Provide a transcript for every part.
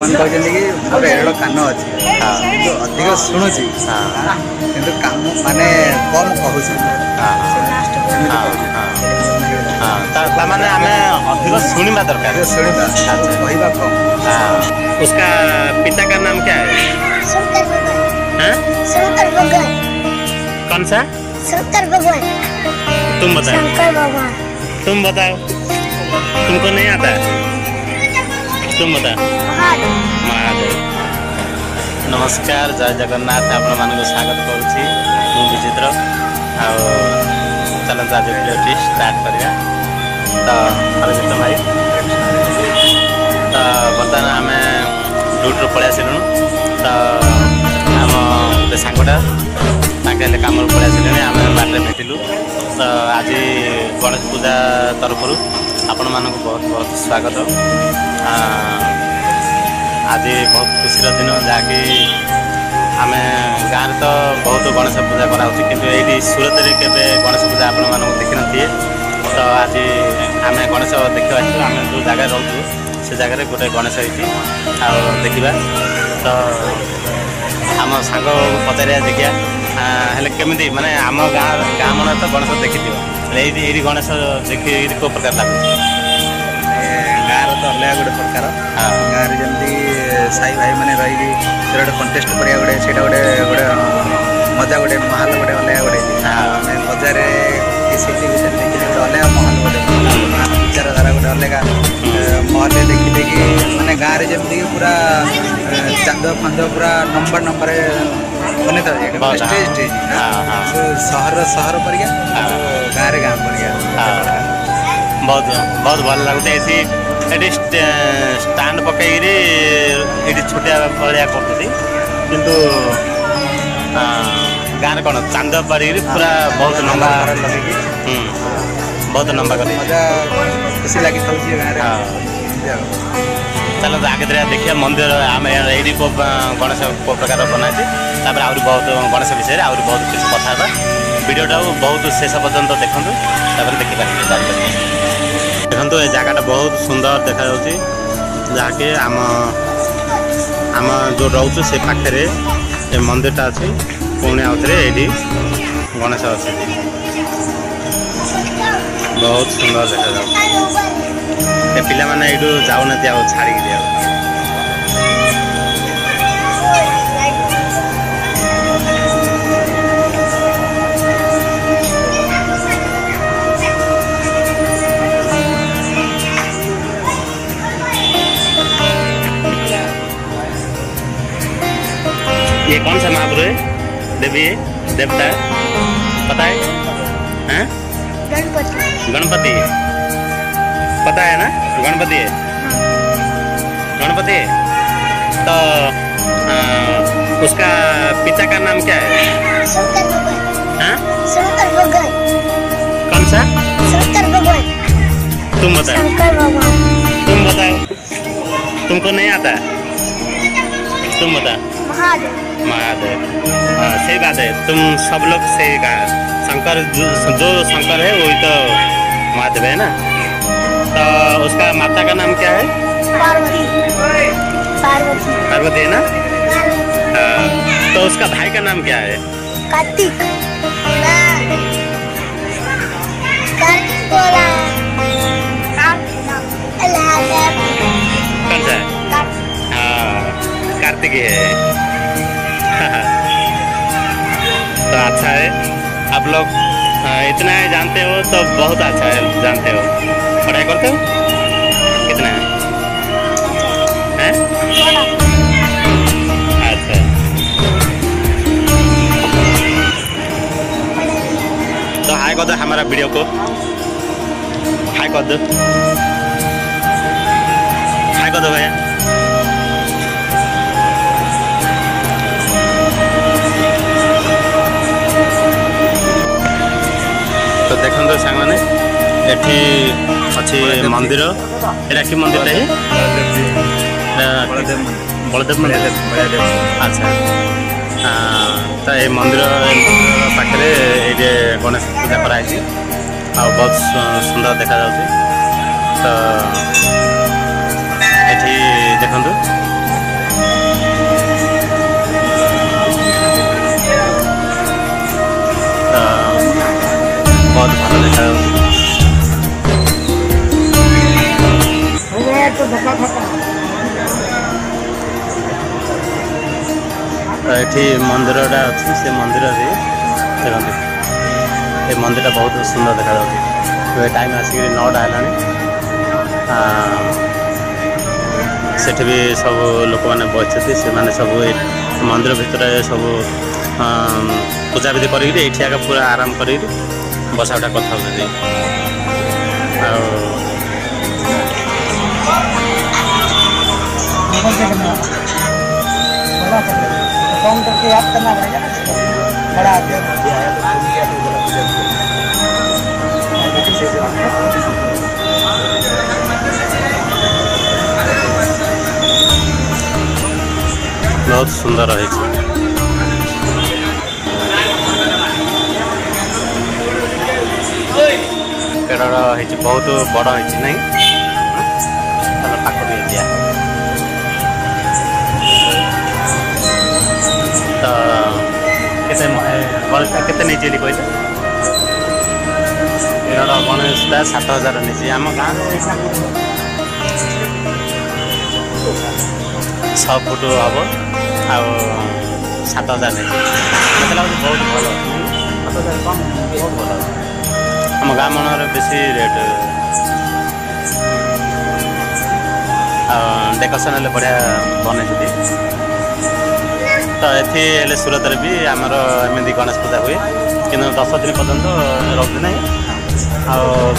कहते कि मोर एड़ कान अच्छी अधिक शुणुची कि कम माने कम कहूँ माने आमे अधिक सुनिबा दरकार शुणा कहवा कम। उसका पिता का नाम क्या है? शंकर भगवान। कौन सा? शंकर भगवान। तुम बताओ। शंकर भगवान। तुम बताओ, तुमको नहीं आता? तुम बताओ। महादेव। नमस्कार, जय जगन्नाथ। आपण मानक स्वागत करुच्ची मु विचित्र। चलता आज भिडियोटी स्टार्ट करिया। तो हरजित भाई, तो बर्तमान आम ड्यूटी पलि आसलु। तो आम गोटे सांगटा ताके कम पलि आसले आम बाटे भेटिलु। तो आज गणेश पूजा तरफ आपण मानक बहुत बहुत स्वागत। आज बहुत खुशी दिन जहाँकि आम गाँव तो बहुत गणेश पूजा कराऊँ कि सूरत में केवे गणेश पूजा आपण मानक देखी नी। तो आज आम गणेश देखा आम जो जगह रोचु से जगह गोटे गणेश होती देखा। तो आम सांग पचार देखिया हेल्ले केमी माने आम गाँ मन तो गणेश देखी ये गणेश देखी कौ प्रकार लगुच? गाँव तो अलग गोटे प्रकार गाँव में जमी साई भाई मैंने रही गोटे कंटेस्ट करा गोटे से गोटे गोटे मजा गोटे महल गोटे अलग गोटे बजार सिटी भर देखिए गोटे अलग महल गोटे विचारधारा गोटे अलग महल देखिले कि मैंने गाँव में जमी पूरा चांद फांद पूरा नंबर नंबर बने स्टेज स्टेज सहर पर गाँव गाँव पर बहुत बहुत भल लगुटे ये स्टांड पकईरी ये छोटिया भाया करती किंतु गाँव कौन चांद पारी पूरा बहुत लंबा बहुत लंबा कर खुशी लगी चलो आगे देखिए मंदिर आम ये गणेश को प्रकार बनाई आहरी बहुत गणेश विषय आहरी बहुत किसी कथा वीडियोटा बहुत शेष पर्यंत देखूँ देखिपारे देखो ये जगह बहुत सुंदर देखा जहाँकि आम जो रोचु से पाखे मंदिरटा अच्छी पुणी आउे ये गणेश अच्छे बहुत सुंदर देखा पिला माने ये जाऊना छाड़ी दिया। ये कौन सा महाप्रभु है? देवी है? देवता है? पता है? हैं? गणपति। गणपति पता है ना? गणपति है। गणपति है। तो उसका पिता का नाम क्या है? शंकर भगवान। हाँ? शंकर भगवान। कौन सा? शंकर भगवान। तुम बताओ। शंकर भगवान। तुम बताओ, तुमको नहीं आता? तुम बताओ। महादेव। महादेव। हाँ सही बात है, तुम सब लोग सही कहा। शंकर जो शंकर है वही तो महादेव है ना। तो उसका माता का नाम क्या है? पार्वती। पार्वती। पार्वती है ना। हाँ। तो उसका भाई का नाम क्या है? कार्तिक। कार्तिक बोला। कौन सा? हाँ कार्तिक है। तो अच्छा है, आप लोग इतना है जानते हो तो बहुत अच्छा है। जानते हो, पढ़ाई करते हो कितना है? अच्छा तो हाय कर दो हमारा वीडियो को, हाय कर दो, हाय कर दो भैया। तो देखो सांग मैंने एठी अच्छी मंदिर, एटा कि मंदिर है? बलदेव मंदिर। अच्छा तो ये मंदिर पाखे ये गणेश पूजा कराई बहुत सुंदर देखा जाउछि। तो एठी देखंतु ଏଠି ମନ୍ଦିରଟା ଅଛି। ସେ ମନ୍ଦିରରେ ଦେଖନ୍ତୁ ଏ ମନ୍ଦିରଟା ବହୁତ ସୁନ୍ଦର ଦେଖାଯାଉଛି। ଏବେ ଟାଇମ୍ ଆସିକରି 9ଟା ହେଲାଣି। ସେଠି ବି ସବୁ ଲୋକମାନେ ବସିଛନ୍ତି। ସେମାନେ ସବୁ ଏ ମନ୍ଦିର ଭିତରେ ସବୁ ପୂଜାବିଧି କରିକିରି ଏଇଠି ଆଗ ପୁରା ଆରାମ କରିକିରି ବସା ଉଠା କଥା ହେଉଛନ୍ତି। ଆଉ कम करके याद करना पड़ेगा ना, बड़ा आदमी। बहुत सुंदर है। पेड़ बहुत बड़ है नहीं पाख भी दिया तो केते नहीं कहते पेड़ गणेशटा 7,000 नहीं आम गाँव 6 फुट हम आ 7,000 नहीं मतलब बहुत भल 7,000 कम बहुत भल आम गाँ मन बेसी रेट डेकोरेशन बढ़िया बने तो ये सूरत भी आमर एमती गणेश पूजा हुए कि 10 दिन पर्यंत रखु ना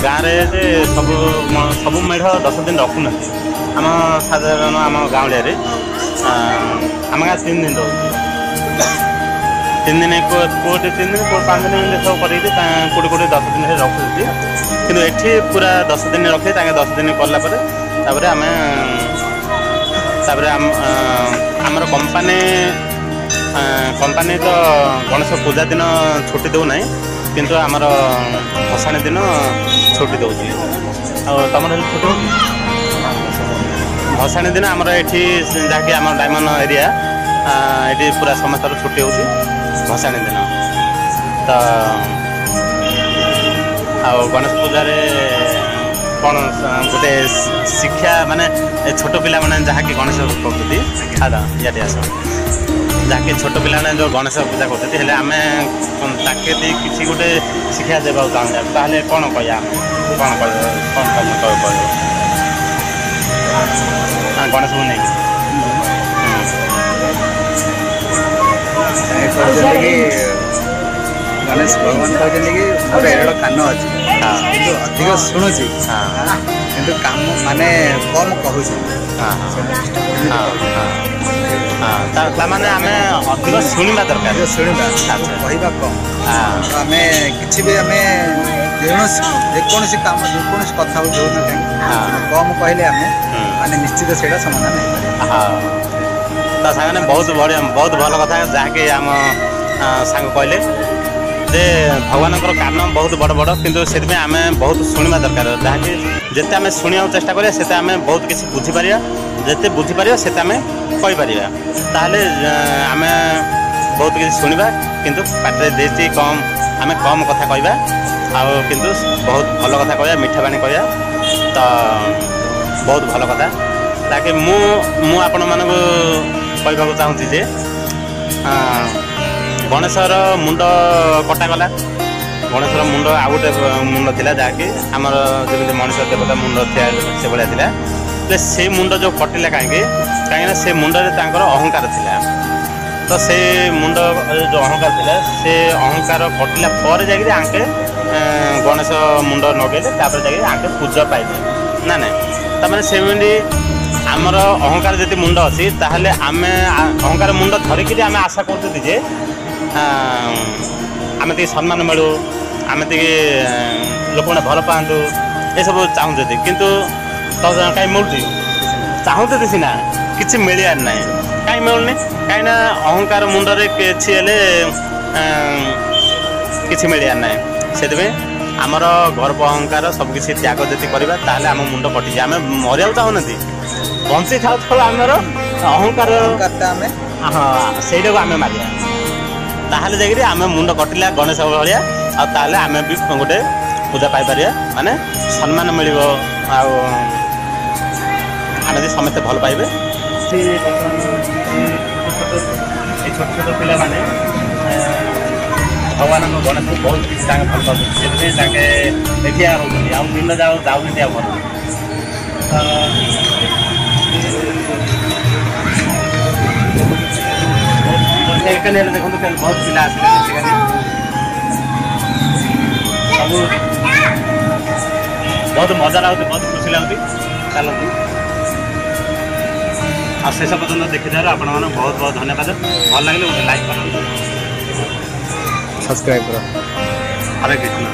गाँव सब सब मेढ़ 10 दिन रखुना आम साधारण आम गाँवलिया आम गाँव 3 दिन रोज 3 दिन कोटे 3 दिन 5 दिन सब कर कोटे 10 दिन रखुच्छी कि एठी पूरा 10 दिन रखे 10 दिन कलापर आमर कंपानी तो गणेश पूजा दिन छुट्टी दौ ना किंतु आमर भसाणी दिन छुट्टी दौर तुम छुट्टी हो भसाणी दिन आमर ये जहाँकि आम डायमंड एरिया ये पूरा समस्त छुट्टी हो भसाणी दिन तो आ गणेश पूजा कौन गोटे शिक्षा माने छोट पिला माने जहाँकि गणेश करते इे आस जहाँकि छोट पिला जो गणेश पूजा करते आम किसी गोटे शिक्षा देवा चाहूँ ताहले कौन कह गणेश को नहीं गणेश भगवान कहते कि मोर एड़ कान अच्छी अधिक शुणुची कि कम माने कम कहूँ माने आम अधिक शुणा दरकार शुणा कहवा कम आम कि जेकोसी कम जेकोसी कथा जो ना कहीं कम कहले आम माने निश्चित से समाधान हो तो सामने बहुत बढ़िया बहुत भल कथा जहाँकि आम सांग कहले जे भगवान कान बहुत बड़ बड़ किंतु से आम बहुत शुणा दरकार जहाँकि जिते आम शुणा चेष्टा करें से आम बहुत किसी बुझीपर जिते बुझीपर से आम कहीपर ताहले आम बहुत किसी शुणा किंतु पाटे देती कम आम कम कथा कहवा किंतु बहुत भल कथा कहवा मीठा पानी कहवा तो बहुत भल कथा ताकि मु आपण मानू कहवाक चाहूँगी जे गणेशर मुंड कटागला गणेशर मुंड आउ गोटे मुंड था जहाँकि आमर जमी मनुष्य देवता मुंड से भाया था से मुंड जो कटिला कहीं से मुंडे अहंकार था तो से मुंड जो अहंकार था से अहंकार कटिला पर जाके आंके गणेश मुंड नगेले जाके आंके पूजा पाइले ना ना तमें सेमती आमर अहंकार जी मुंड अच्छी ताहले आम अहंकार मुंड धरिकी आम आशा करते जे आम ती सम्मान मिलू आम ती लोक मैंने भल पातु ये सब चाहूँ किंतु तो कहीं मिलूँ चाहते सीना कि मिलवार ना कहीं मिलूनी कहीं अहंकार मुंडरे किसी किसी मिलवार ना से आमर गर्व अहंकार सबकिछ त्याग जति करवा ताहले आम मुंड कटिजे आम मरिया चाहूना बंची था आमर अहंकार हाँ से आम मारिया ताहले जाकि आम मुंड कटिला गणेश भाया ताहले आम भी गोटे पूजा पाइपर माने सम्मान मिल आम समस्ते भल पाइबे এই ছোট ছোট ପିଲାମାନେ ଭଗବାନଙ୍କ ଗଣେଶକୁ ବହୁତ କିଛି ତାଙ୍କେ ଭଲ ପାଉଛନ୍ତି ସେଥିପାଇଁ ତାଙ୍କେ ଏଠିଆ ରହୁଛନ୍ତି ଆଉ ଦିନ ଯାଉଛନ୍ତି ଆଉ ଭଲ ଏକାଲି ହେଲେ ଦେଖନ୍ତୁ ବହୁତ ପିଲା ଆସିଲେ ସବୁ ବହୁତ ମଜା ଲାଗୁଛି ବହୁତ ଖୁସି ଲାଗୁଛି ଚାଲନ୍ତୁ ଆଉ ଶେଷ ପର୍ଯ୍ୟନ୍ତ ଦେଖିଥିବାରୁ ଆପଣମାନଙ୍କୁ ବହୁତ ବହୁତ ଧନ୍ୟବାଦ ଭଲ ଲାଗିଲେ ଗୋଟେ ଲାଇକ୍ କରନ୍ତୁ ସବସ୍କ୍ରାଇବ୍ କର ହରେ କୃଷ୍ଣ